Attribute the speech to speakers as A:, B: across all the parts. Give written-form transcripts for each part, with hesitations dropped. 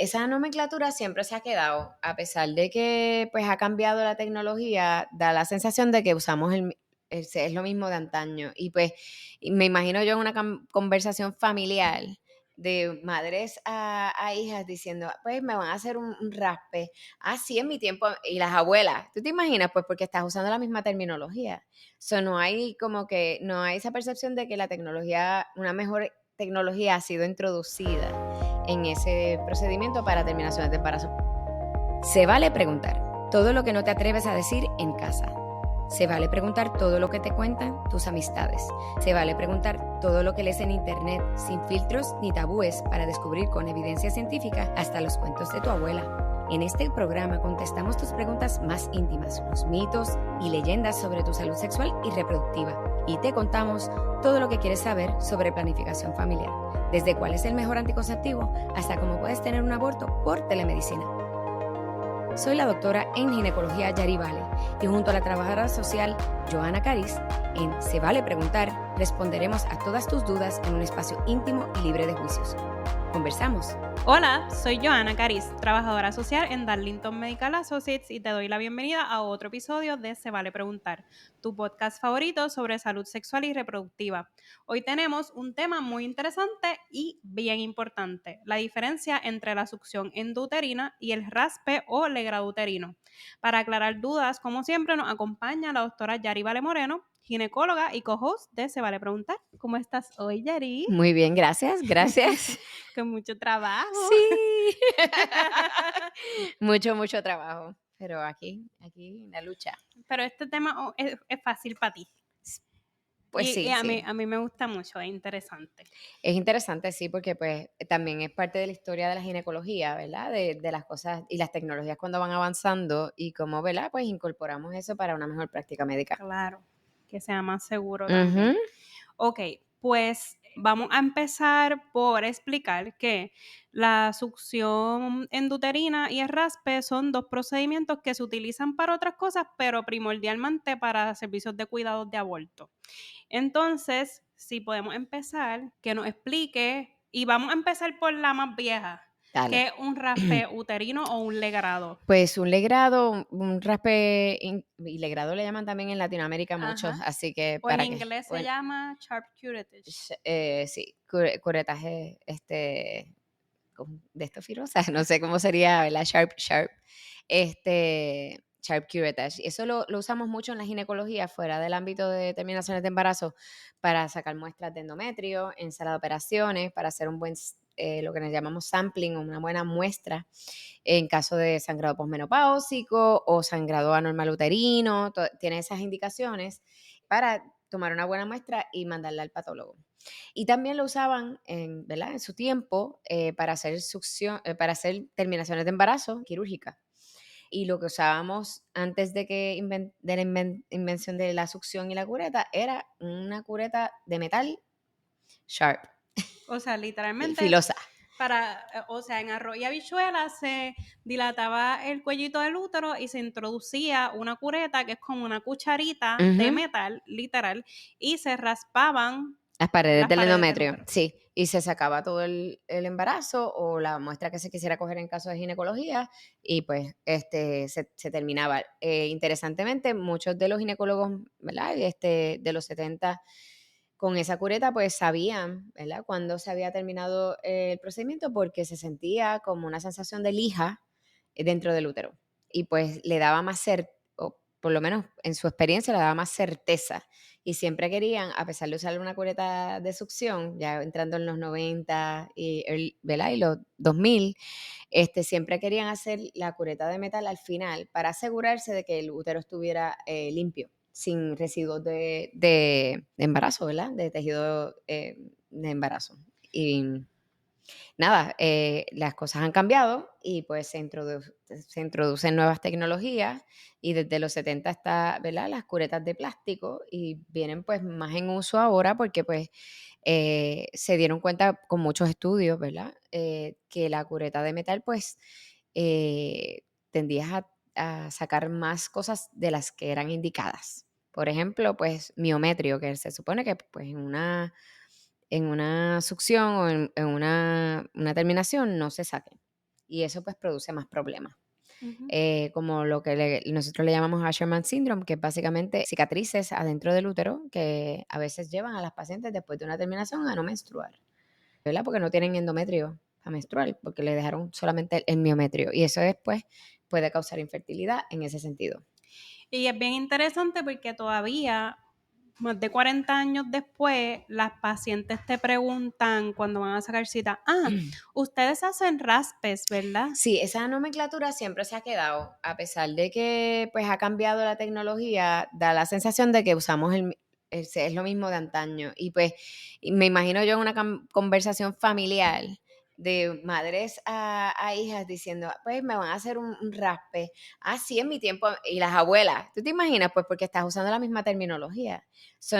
A: esa nomenclatura siempre se ha quedado, a pesar de que pues ha cambiado la tecnología, da la sensación de que usamos es lo mismo de antaño. Y pues y me imagino yo en una conversación familiar de madres a hijas diciendo, pues me van a hacer un raspe. Ah, sí, en mi tiempo, y las abuelas, ¿tú te imaginas? Pues porque estás usando la misma terminología. No hay como que, no hay esa percepción de que la tecnología, una mejor tecnología ha sido introducida en ese procedimiento para terminaciones de embarazo. Se vale preguntar todo lo que no te atreves a decir en casa. Se vale preguntar todo lo que te cuentan tus amistades. Se vale preguntar todo lo que lees en internet sin filtros ni tabúes para descubrir con evidencia científica hasta los cuentos de tu abuela. En este programa contestamos tus preguntas más íntimas, los mitos y leyendas sobre tu salud sexual y reproductiva. Y te contamos todo lo que quieres saber sobre planificación familiar, desde cuál es el mejor anticonceptivo hasta cómo puedes tener un aborto por telemedicina. Soy la doctora en ginecología Yari Vale y junto a la trabajadora social Johanna Caris, en Se Vale Preguntar, responderemos a todas tus dudas en un espacio íntimo y libre de juicios. Conversamos.
B: Hola, soy Johanna Caris, trabajadora social en Darlington Medical Associates y te doy la bienvenida a otro episodio de Se Vale Preguntar, tu podcast favorito sobre salud sexual y reproductiva. Hoy tenemos un tema muy interesante y bien importante, la diferencia entre la succión endouterina y el raspe o legrado uterino. Para aclarar dudas, como siempre, nos acompaña la doctora Yari Vale Moreno, ginecóloga y co-host de Se Vale Preguntar. ¿Cómo estás hoy, Yari?
A: Muy bien, gracias, gracias.
B: Con mucho trabajo.
A: Sí. Mucho trabajo, pero aquí la lucha.
B: Pero este tema es fácil para ti.
A: Pues
B: Y
A: sí,
B: a mí,
A: sí.
B: a mí me gusta mucho, es interesante.
A: Es interesante, sí, porque pues también es parte de la historia de la ginecología, ¿verdad? De las cosas y las tecnologías cuando van avanzando y cómo, ¿verdad? Pues incorporamos eso para una mejor práctica médica.
B: Claro, que sea más seguro también.
A: Ujú.
B: Ok, pues vamos a empezar por explicar que la succión endouterina y el raspe son dos procedimientos que se utilizan para otras cosas, pero primordialmente para servicios de cuidados de aborto. Entonces, si podemos empezar, que nos explique, y vamos a empezar por la más vieja,
A: Dale.
B: que es un raspe uterino o un legrado.
A: Pues un legrado, un raspe, y legrado le llaman también en Latinoamérica muchos,
B: Ajá.
A: así que
B: O en
A: para que,
B: inglés se
A: bueno,
B: llama sharp curettage.
A: sí, curetaje, de esto filosa, no sé cómo sería, ¿verdad? Sharp curettage. Eso lo usamos mucho en la ginecología, fuera del ámbito de terminaciones de embarazo, para sacar muestras de endometrio, en sala de operaciones, para hacer un buen, lo que nos llamamos sampling, una buena muestra en caso de sangrado posmenopáusico o sangrado anormal uterino, tiene esas indicaciones para tomar una buena muestra y mandarla al patólogo. Y también lo usaban ¿verdad? En su tiempo para hacer succión, para hacer terminaciones de embarazo quirúrgica. Y lo que usábamos antes de que de la invención de la succión y la cureta era una cureta de metal sharp
B: O sea,
A: y
B: literalmente
A: filosa.
B: en arroz y habichuela se dilataba el cuellito del útero y se introducía una cureta que es como una cucharita de
A: Ujú.
B: metal, literal, y se raspaban
A: Las paredes
B: las
A: del
B: paredes del
A: endometrio,
B: útero.
A: sí, y se sacaba todo el embarazo o la muestra que se quisiera coger en caso de ginecología y pues se terminaba. Interesantemente, muchos de los ginecólogos, ¿verdad? De los 70 con esa cureta pues sabían, ¿verdad? Cuándo se había terminado el procedimiento porque se sentía como una sensación de lija dentro del útero y pues le daba más o por lo menos en su experiencia le daba más certeza y siempre querían, a pesar de usar una cureta de succión, ya entrando en los 90 ¿verdad? Y los 2000, siempre querían hacer la cureta de metal al final para asegurarse de que el útero estuviera limpio, sin residuos de embarazo, ¿verdad? De tejido de embarazo. Y nada, las cosas han cambiado y pues se introducen nuevas tecnologías y desde los 70 está, ¿verdad? Las curetas de plástico y vienen pues más en uso ahora porque pues se dieron cuenta con muchos estudios, ¿verdad? Que la cureta de metal pues tendías a sacar más cosas de las que eran indicadas. Por ejemplo, pues miometrio, que se supone que pues en una succión o en una terminación no se saquen. y eso pues produce más problemas.
B: Ujú.
A: Como lo que nosotros le llamamos Asherman Syndrome, que es básicamente cicatrices adentro del útero que a veces llevan a las pacientes después de una terminación a no menstruar, ¿verdad? Porque no tienen endometrio a menstruar, porque le dejaron solamente el miometrio y eso después puede causar infertilidad en ese sentido.
B: Y es bien interesante porque todavía, más de 40 años después, las pacientes te preguntan cuando van a sacar cita, ustedes hacen raspes, ¿verdad?
A: Sí, esa nomenclatura siempre se ha quedado, a pesar de que pues ha cambiado la tecnología, da la sensación de que usamos es lo mismo de antaño. Y pues y me imagino yo en una conversación familiar de madres a hijas diciendo, pues me van a hacer un raspe. Ah, sí, en mi tiempo. Y las abuelas, ¿tú te imaginas? Pues porque estás usando la misma terminología.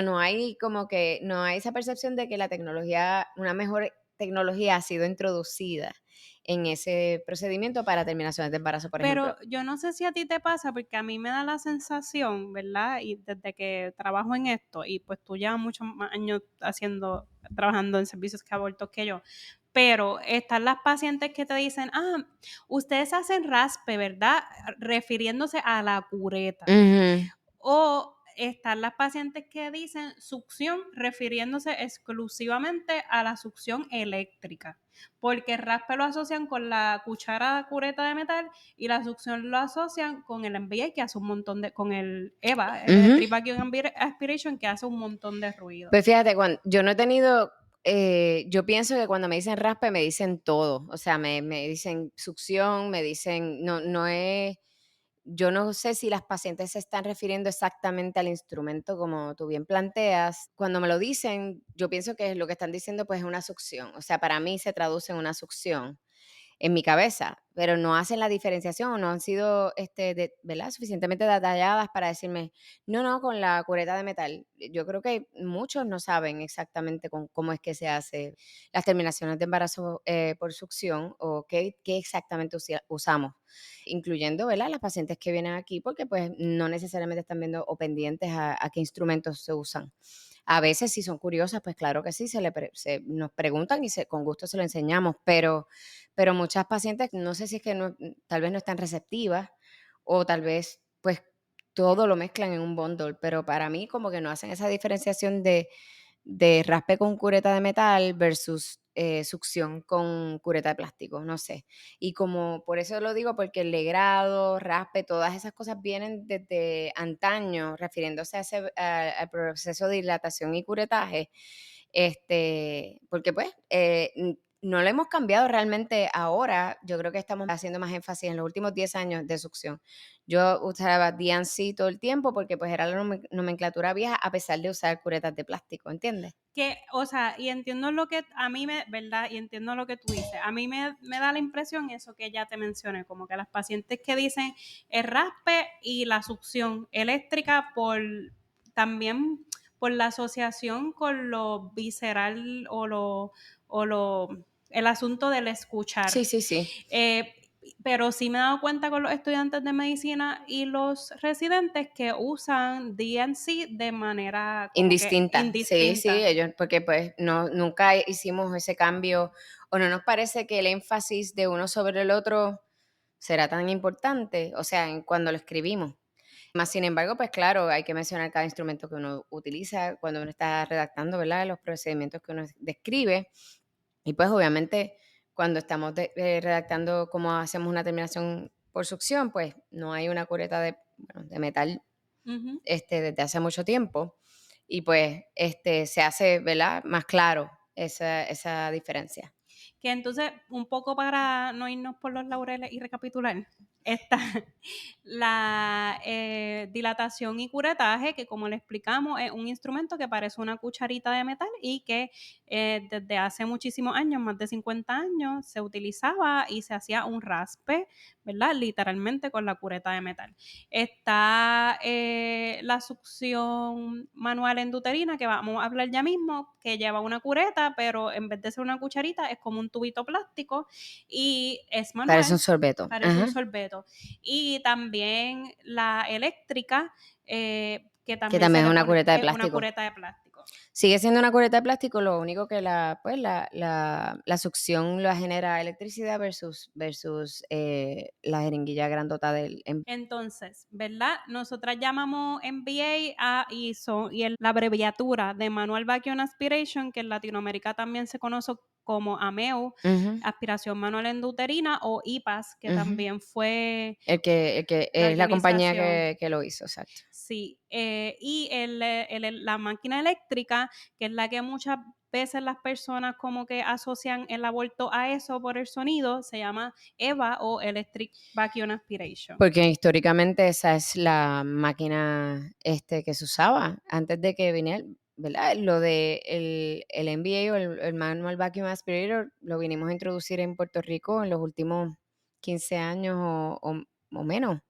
A: No hay como que, no hay esa percepción de que la tecnología, una mejor tecnología ha sido introducida en ese procedimiento para terminaciones de embarazo, por ejemplo.
B: Pero yo no sé si a ti te pasa, porque a mí me da la sensación, ¿verdad? Y desde que trabajo en esto, y pues tú llevas muchos más años trabajando en servicios que abortos que yo, pero están las pacientes que te dicen, ustedes hacen raspe, ¿verdad? Refiriéndose a la cureta.
A: Ujú,
B: O están las pacientes que dicen succión, refiriéndose exclusivamente a la succión eléctrica, porque el raspe lo asocian con la cuchara cureta de metal y la succión lo asocian con el MBA que hace un montón con el EVA, el
A: ujú.
B: Electric Vacuum Aspiration, que hace un montón de ruido.
A: Pues fíjate, yo no he tenido, yo pienso que cuando me dicen raspe me dicen todo, o sea, me dicen succión, me dicen, no es, yo no sé si las pacientes se están refiriendo exactamente al instrumento como tú bien planteas. Cuando me lo dicen, yo pienso que lo que están diciendo pues es una succión, o sea, para mí se traduce en una succión en mi cabeza, pero no hacen la diferenciación o no han sido, ¿verdad? Suficientemente detalladas para decirme, no, no, con la cureta de metal. Yo creo que muchos no saben exactamente cómo es que se hace las terminaciones de embarazo por succión o qué exactamente usamos, incluyendo, ¿verdad? Las pacientes que vienen aquí porque pues no necesariamente están viendo o pendientes a qué instrumentos se usan. A veces si son curiosas, pues claro que sí, nos preguntan y con gusto se lo enseñamos, pero muchas pacientes, no sé si es que tal vez no están receptivas o tal vez, pues, todo lo mezclan en un bundle, pero para mí como que no hacen esa diferenciación de raspe con cureta de metal versus, succión con cureta de plástico, no sé. Y como por eso lo digo, porque el legrado, raspe, todas esas cosas vienen desde antaño, refiriéndose a al proceso de dilatación y curetaje, porque pues, no lo hemos cambiado realmente ahora, yo creo que estamos haciendo más énfasis en los últimos 10 años de succión. Yo usaba DNC todo el tiempo porque, pues, era la nomenclatura vieja a pesar de usar curetas de plástico, ¿entiendes?
B: Que, o sea, y entiendo lo que a mí me, ¿verdad? Y entiendo lo que tú dices. A mí me da la impresión eso que ya te mencioné, como que las pacientes que dicen el raspe y la succión eléctrica también por la asociación con lo visceral el asunto del
A: Sí,
B: escuchar.
A: sí, sí,
B: Eh, pero sí me he dado cuenta con los estudiantes de medicina y los residentes que usan DNC de manera como que
A: indistinta. Sí, sí,
B: indistinta.
A: ellos porque, pues, nunca hicimos ese cambio, o no nos parece que el énfasis de uno sobre el otro será tan importante, o sea, cuando lo escribimos. Más sin embargo, pues claro, hay que mencionar cada instrumento que uno utiliza cuando uno está redactando, ¿verdad? Los procedimientos que uno describe. Y pues obviamente cuando estamos redactando cómo hacemos una terminación por succión, pues no hay una cureta de metal
B: Ujú.
A: desde hace mucho tiempo. Y pues se hace, ¿verdad? Más claro esa diferencia.
B: Que entonces, un poco para no irnos por los laureles y recapitular, está la dilatación y curetaje, que como le explicamos, es un instrumento que parece una cucharita de metal y que desde hace muchísimos años, más de 50 años, se utilizaba y se hacía un raspe, ¿verdad? Literalmente con la cureta de metal. Está la succión manual endouterina, que vamos a hablar ya mismo, que lleva una cureta, pero en vez de ser una cucharita, es como un tubito plástico y es
A: Parece un
B: manual,
A: sorbeto.
B: parece un
A: Ajá.
B: sorbeto. Y también la eléctrica, que
A: Que
B: también se
A: también es
B: le
A: una
B: pone
A: cureta de
B: una
A: plástico.
B: cureta de plástico.
A: Sigue siendo una cureta de plástico, lo único que pues, la succión la genera electricidad versus la jeringuilla grandota del
B: Entonces, ¿verdad? Nosotras llamamos MBA la abreviatura de Manual Vacuum Aspiration, que en Latinoamérica también se conoce como AMEU,
A: Ujú,
B: aspiración manual endouterina, o IPAS, que
A: ujú.
B: también fue
A: El que
B: la
A: es la compañía
B: organización.
A: que lo hizo, exacto.
B: Sí, y la máquina eléctrica, que es la que muchas veces las personas como que asocian el aborto a eso por el sonido, se llama EVA o Electric Vacuum Aspiration.
A: Porque históricamente esa es la máquina, que se usaba antes de que viniera, ¿verdad? Lo de el MVA o el Manual Vacuum Aspirator lo vinimos a introducir en Puerto Rico en los últimos 15 años o menos.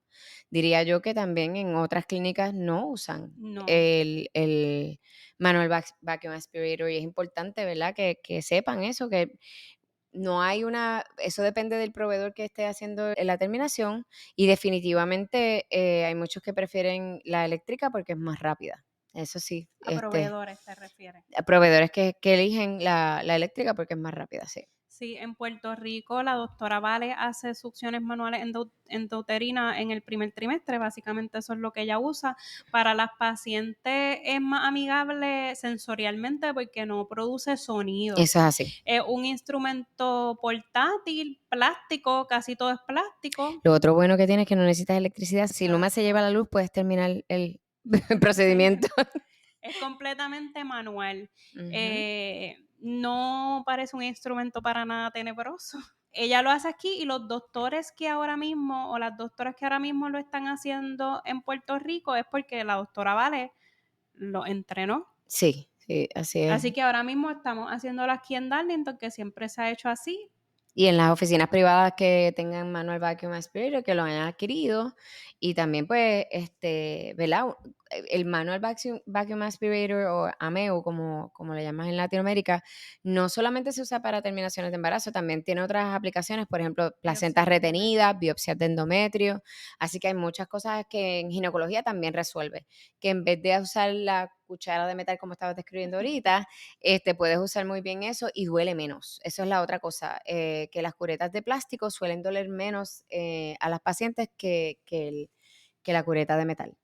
A: Diría yo que también en otras clínicas no usan
B: No,
A: el Manual Vacuum Aspirator, y es importante, ¿verdad? Que sepan eso, que no hay eso depende del proveedor que esté haciendo la terminación, y definitivamente, hay muchos que prefieren la eléctrica porque es más rápida. Eso sí,
B: a proveedores te refieres.
A: a proveedores que eligen la eléctrica porque es más rápida, sí.
B: Sí, en Puerto Rico la doctora Vale hace succiones manuales endouterinas en el primer trimestre, básicamente eso es lo que ella usa. Para las pacientes es más amigable sensorialmente porque no produce sonido.
A: Eso es así.
B: Es un instrumento portátil, plástico, casi todo es plástico.
A: Lo otro bueno que tiene es que no necesitas electricidad. Si Luma se lleva
B: Exacto.
A: la luz, puedes terminar el
B: Sí,
A: procedimiento.
B: es completamente manual.
A: Ujú.
B: No parece un instrumento para nada tenebroso. Ella lo hace aquí y los doctores que ahora mismo, o las doctoras que ahora mismo lo están haciendo en Puerto Rico, es porque la doctora Vale lo entrenó.
A: Sí, sí, así es.
B: Así que ahora mismo estamos haciéndolo aquí en Darlington, que siempre se ha hecho así.
A: Y en las oficinas privadas que tengan manual vacuum aspirator, que lo hayan adquirido, y también, pues, ¿verdad? El manual vacuum aspirator, o AMEU, como le llaman en Latinoamérica, no solamente se usa para terminaciones de embarazo, también tiene otras aplicaciones, por ejemplo, placentas
B: Biopsias de endometrio.
A: retenidas, biopsias de endometrio, así que hay muchas cosas que en ginecología también resuelve, que en vez de usar la cuchara de metal como estabas describiendo ahorita, puedes usar muy bien eso y duele menos. Eso es la otra cosa, que las curetas de plástico suelen doler menos, a las pacientes que la cureta de metal.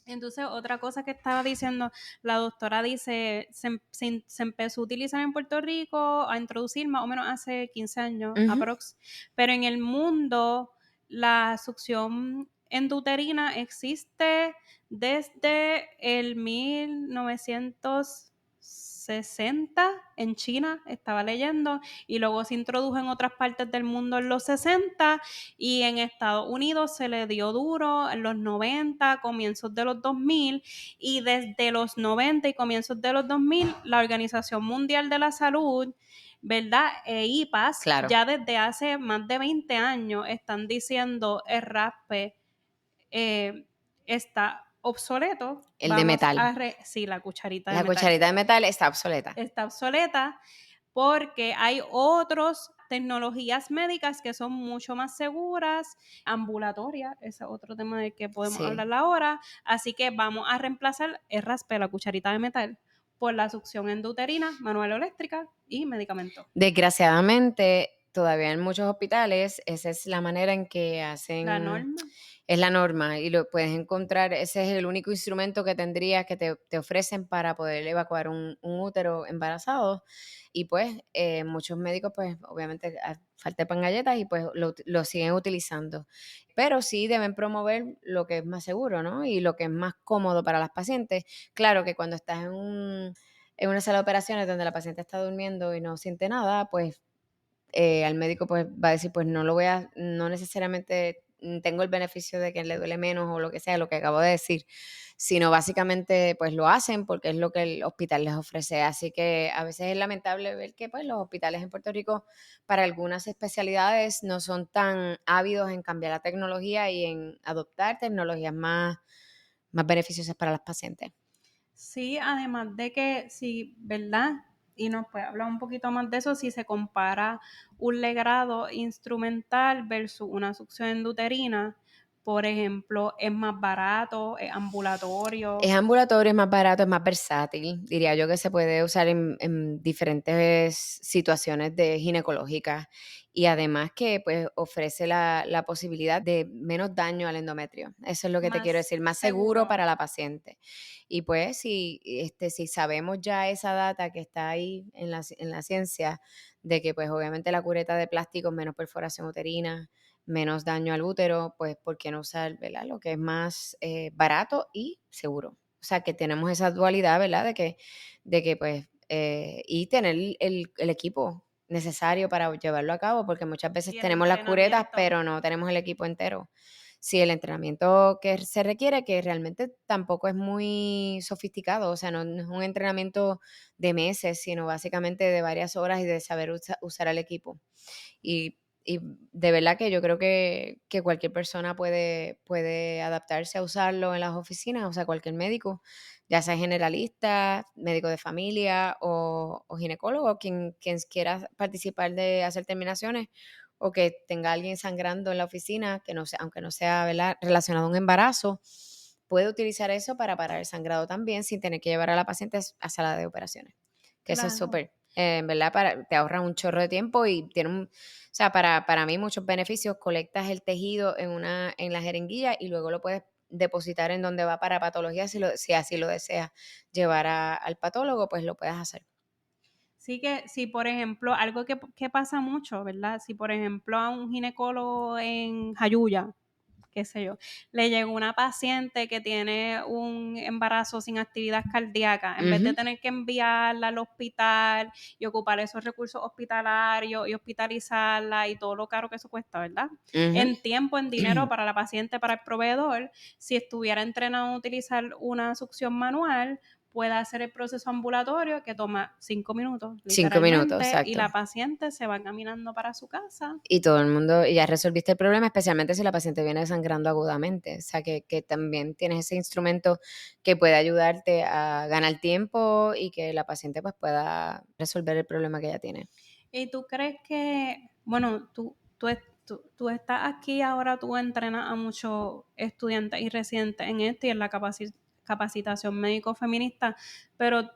B: Entonces, otra cosa que estaba diciendo, la doctora dice, se empezó a utilizar en Puerto Rico, a introducir más o menos hace 15 años,
A: Ujú.
B: aprox, pero en el mundo la succión endouterina existe desde el 1960 en China, estaba leyendo, y luego se introdujo en otras partes del mundo en los 60 y en Estados Unidos se le dio duro en los 90, comienzos de los 2000, y desde los 90 y comienzos de los 2000, la Organización Mundial de la Salud, ¿verdad? IPAS,
A: Claro,
B: ya desde hace más de 20 años están diciendo el raspe está obsoleto,
A: el de metal.
B: sí, la cucharita de
A: La
B: metal
A: cucharita de metal está obsoleta.
B: está obsoleta porque hay otras tecnologías médicas que son mucho más seguras, ambulatorias, ese es otro tema del que podemos
A: Sí.
B: hablar ahora, así que vamos a reemplazar el raspe, la cucharita de metal, por la succión endouterina, manual o eléctrica y medicamento.
A: Desgraciadamente, todavía en muchos hospitales, esa es la manera en que
B: La
A: hacen,
B: norma,
A: es la norma, y lo puedes encontrar, ese es el único instrumento que tendrías, que te ofrecen para poder evacuar un útero embarazado, y pues, muchos médicos, pues, obviamente, a falta de pan galletas, y pues lo siguen utilizando. Pero sí deben promover lo que es más seguro, ¿no? Y lo que es más cómodo para las pacientes. Claro que cuando estás en una sala de operaciones donde la paciente está durmiendo y no siente nada, pues, al médico, pues, va a decir, pues, no necesariamente, tengo el beneficio de que le duele menos o lo que sea, lo que acabo de decir, sino básicamente, pues, lo hacen porque es lo que el hospital les ofrece. Así que a veces es lamentable ver que, pues, los hospitales en Puerto Rico, para algunas especialidades, no son tan ávidos en cambiar la tecnología y en adoptar tecnologías más beneficiosas para las pacientes.
B: sí, además de que, sí, ¿verdad? Y nos puede hablar un poquito más de eso si se compara un legrado instrumental versus una succión endouterina, Por ejemplo, ¿es más barato? ¿Es
A: Es
B: ambulatorio?
A: ambulatorio, es más barato, es más versátil. Diría yo que se puede usar en diferentes situaciones de ginecológicas y además que, pues, ofrece la posibilidad de menos daño al endometrio. Eso es lo que te quiero
B: Más
A: decir, más seguro
B: seguro.
A: para la paciente. Y, pues, si sabemos ya esa data que está ahí en la ciencia de que, pues, obviamente la cureta de plástico, menos perforación uterina, menos daño al útero, pues, ¿por qué no usar, verdad? Lo que es más barato y seguro. O sea, que tenemos esa dualidad, ¿verdad? De que pues, y tener el equipo necesario para llevarlo a cabo, porque muchas veces
B: Y el
A: tenemos las curetas,
B: entrenamiento.
A: pero no tenemos el equipo entero. Sí, el entrenamiento que se requiere, que realmente tampoco es muy sofisticado, o sea, no es un entrenamiento de meses, sino básicamente de varias horas y de saber usar el equipo. Y de verdad que yo creo que cualquier persona puede adaptarse a usarlo en las oficinas, o sea, cualquier médico, ya sea generalista, médico de familia o ginecólogo, quien quiera participar de hacer terminaciones o que tenga alguien sangrando en la oficina, que no sea, aunque no sea, ¿verdad?, relacionado a un embarazo, puede utilizar eso para parar el sangrado también sin tener que llevar a la paciente a sala de operaciones, que eso es
B: Claro.
A: súper, en verdad, te ahorra un chorro de tiempo y tiene o sea, para mí muchos beneficios, colectas el tejido en la jeringuilla y luego lo puedes depositar en donde va para patología, si así lo deseas llevar al patólogo, pues lo puedes hacer.
B: Sí que si, por ejemplo, algo que pasa mucho, ¿verdad? Si, por ejemplo, a un ginecólogo en Jayuya, qué sé yo, le llegó una paciente que tiene un embarazo sin actividad cardíaca, en vez de
A: Ujú,
B: tener que enviarla al hospital y ocupar esos recursos hospitalarios y hospitalizarla y todo lo caro que eso cuesta, ¿verdad?
A: ujú.
B: En tiempo, en dinero para la paciente, para el proveedor, si estuviera entrenado a utilizar una succión manual, puede hacer el proceso ambulatorio que toma 5 minutos,
A: 5 minutos,
B: literalmente, y
A: exacto.
B: la paciente se va caminando para su casa.
A: Y todo el mundo y ya resolviste el problema, especialmente si la paciente viene sangrando agudamente. O sea, que también tienes ese instrumento que puede ayudarte a ganar tiempo y que la paciente, pues, pueda resolver el problema que ella tiene.
B: ¿Y tú crees que, bueno, tú estás aquí ahora, tú entrenas a muchos estudiantes y residentes en esto y en la capacitación médico feminista, pero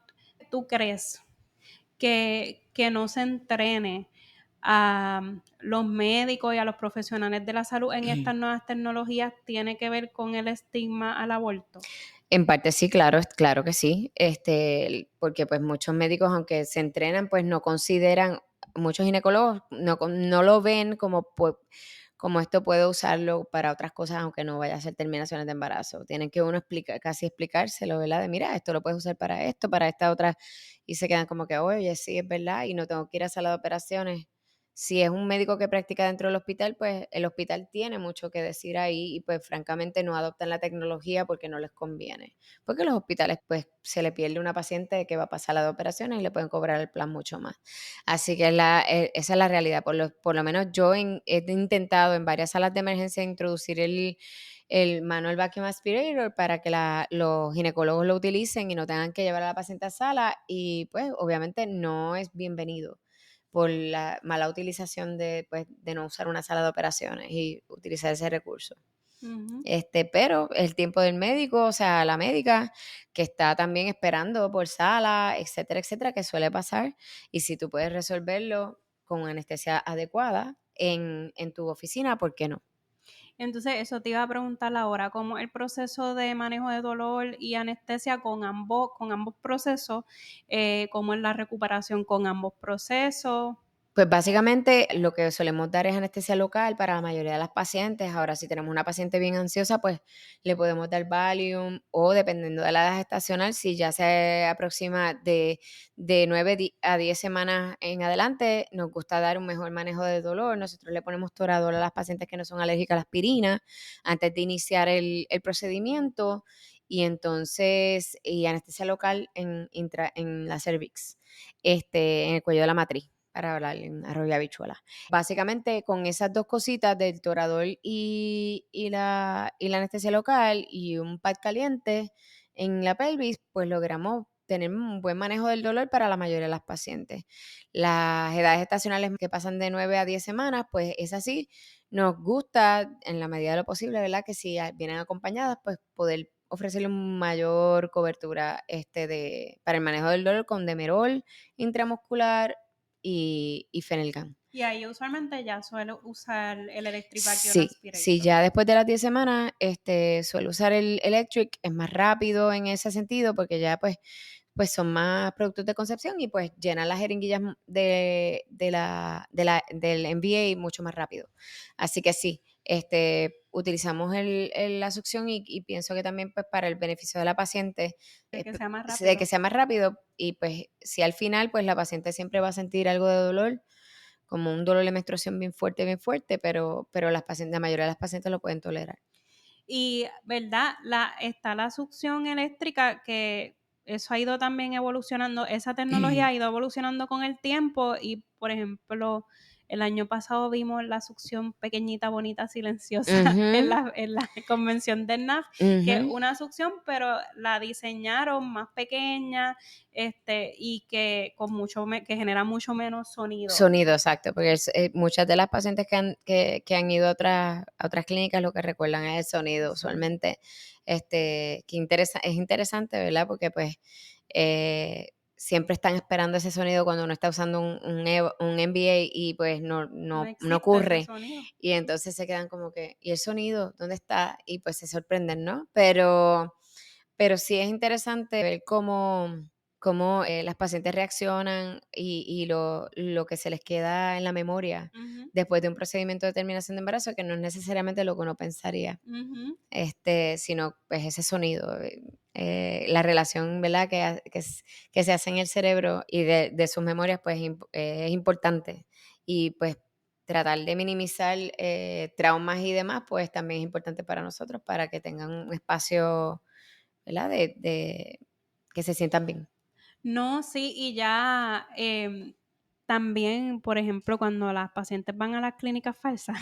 B: tú crees que no se entrene a los médicos y a los profesionales de la salud en estas nuevas tecnologías tiene que ver con el estigma al aborto?
A: En parte sí, claro, claro que sí, porque, pues, muchos médicos, aunque se entrenan, pues, no consideran muchos ginecólogos no lo ven como esto puedo usarlo para otras cosas, aunque no vaya a ser terminaciones de embarazo. Tienen que uno casi explicárselo, ¿verdad? De mira, esto lo puedes usar para esto, para esta otra, y se quedan como que, oye, sí, es verdad, y no tengo que ir a sala de operaciones. Si es un médico que practica dentro del hospital, pues el hospital tiene mucho que decir ahí y pues francamente no adoptan la tecnología porque no les conviene. Porque los hospitales pues se le pierde una paciente que va a pasar a la de operaciones y le pueden cobrar el plan mucho más. Así que esa es la realidad. Por lo menos yo he intentado en varias salas de emergencia introducir el manual vacuum aspirator para que los ginecólogos lo utilicen y no tengan que llevar a la paciente a sala y pues obviamente no es bienvenido por la mala utilización pues, de no usar una sala de operaciones y utilizar ese recurso.
B: Ujú.
A: Pero el tiempo del médico, o sea, la médica que está también esperando por sala, etcétera, etcétera, que suele pasar. Y si tú puedes resolverlo con anestesia adecuada en tu oficina, ¿por qué no?
B: Entonces, eso te iba a preguntar ahora, ¿cómo el proceso de manejo de dolor y anestesia con ambos procesos? ¿Cómo es la recuperación con ambos procesos?
A: Pues básicamente lo que solemos dar es anestesia local para la mayoría de las pacientes. Ahora, si tenemos una paciente bien ansiosa, pues le podemos dar Valium o dependiendo de la edad gestacional, si ya se aproxima de 9 a 10 semanas en adelante, nos gusta dar un mejor manejo de dolor. Nosotros le ponemos Toradol a las pacientes que no son alérgicas a la aspirina antes de iniciar el procedimiento y anestesia local en la cervix, en el cuello de la matriz para hablar en arroz y habichuela. Básicamente, con esas 2 cositas del Toradol y la anestesia local y un pad caliente en la pelvis, pues logramos tener un buen manejo del dolor para la mayoría de las pacientes. Las edades gestacionales que pasan de 9 a 10 semanas, pues es así. Nos gusta, en la medida de lo posible, ¿verdad? Que si vienen acompañadas, pues poder ofrecerle mayor cobertura para el manejo del dolor con Demerol intramuscular y Phenelgan.
B: Y ahí usualmente ya suelo usar el Electric Vacuum
A: Sí,
B: Aspirator.
A: sí, ya después de las 10 semanas, suelo usar el Electric, es más rápido en ese sentido, porque ya pues son más productos de concepción y pues llenan las jeringuillas del MVA mucho más rápido. Así que sí, utilizamos la succión y pienso que también pues para el beneficio de la paciente,
B: De que sea más
A: de
B: rápido.
A: que sea más rápido, y pues si al final pues la paciente siempre va a sentir algo de dolor, como un dolor de menstruación bien fuerte, pero la mayoría de las pacientes lo pueden tolerar.
B: Y, ¿verdad? Está la succión eléctrica, que eso ha ido también evolucionando, esa tecnología ha ido evolucionando con el tiempo y, por ejemplo, el año pasado vimos la succión pequeñita, bonita, silenciosa en la convención del NAF, que es una succión, pero la diseñaron más pequeña, y que genera mucho menos sonido.
A: Sonido, exacto, porque muchas de las pacientes que han ido a otras clínicas lo que recuerdan es el sonido, usualmente. Es interesante, ¿verdad? Porque pues siempre están esperando ese sonido cuando uno está usando un MBA y pues no ocurre. Y entonces se quedan como que, ¿y el sonido? ¿Dónde está? Y pues se sorprenden, ¿no? Pero sí es interesante ver cómo las pacientes reaccionan y lo que se les queda en la memoria después de un procedimiento de terminación de embarazo, que no es necesariamente lo que uno pensaría, sino pues ese sonido, la relación, ¿verdad? que se hace en el cerebro y de sus memorias, pues es importante. Y pues tratar de minimizar traumas y demás, pues también es importante para nosotros, para que tengan un espacio, ¿verdad? De que se sientan bien.
B: No, sí, y ya también, por ejemplo, cuando las pacientes van a las clínicas falsas,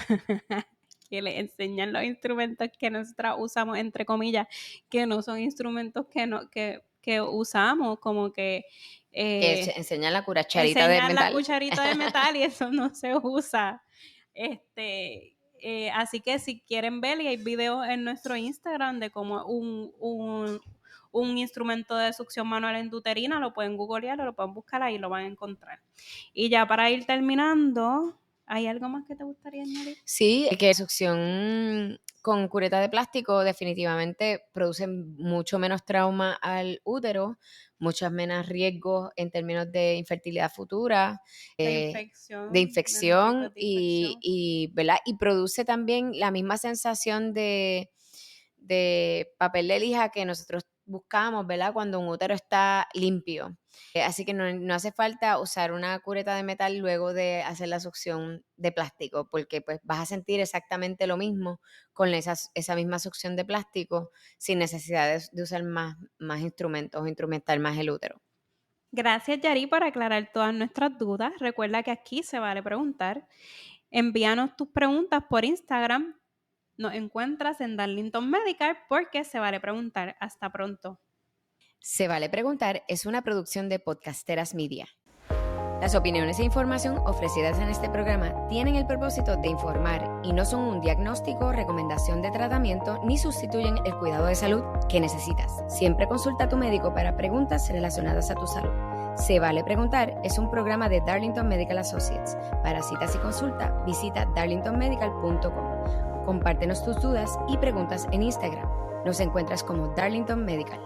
B: que les enseñan los instrumentos que nosotras usamos, entre comillas, que no son instrumentos que usamos, como que
A: enseñan la cucharita de metal.
B: La cucharita de metal y eso no se usa. Así que si quieren ver, y hay videos en nuestro Instagram de cómo un instrumento de succión manual endouterina, lo pueden googlear o lo pueden buscar, ahí lo van a encontrar. Y ya para ir terminando, ¿hay algo más que te gustaría añadir?
A: Sí, que succión con cureta de plástico definitivamente produce mucho menos trauma al útero, muchos menos riesgos en términos de infertilidad futura, de infección ¿verdad? Y produce también la misma sensación de papel de lija que nosotros buscamos, ¿verdad? Cuando un útero está limpio. Así que no hace falta usar una cureta de metal luego de hacer la succión de plástico, porque pues vas a sentir exactamente lo mismo con esa misma succión de plástico sin necesidad de usar más instrumentos o instrumentar más el útero.
B: Gracias, Yari, por aclarar todas nuestras dudas. Recuerda que aquí se vale preguntar. Envíanos tus preguntas por Instagram. Nos encuentras en Darlington Medical porque se vale preguntar. Hasta pronto.
A: Se vale preguntar es una producción de Podcasteras Media. Las opiniones e información ofrecidas en este programa tienen el propósito de informar y no son un diagnóstico, recomendación de tratamiento ni sustituyen el cuidado de salud que necesitas. Siempre consulta a tu médico para preguntas relacionadas a tu salud. Se vale preguntar es un programa de Darlington Medical Associates. Para citas y consulta, visita darlingtonmedical.com. Compártenos tus dudas y preguntas en Instagram. Nos encuentras como Darlington Medical.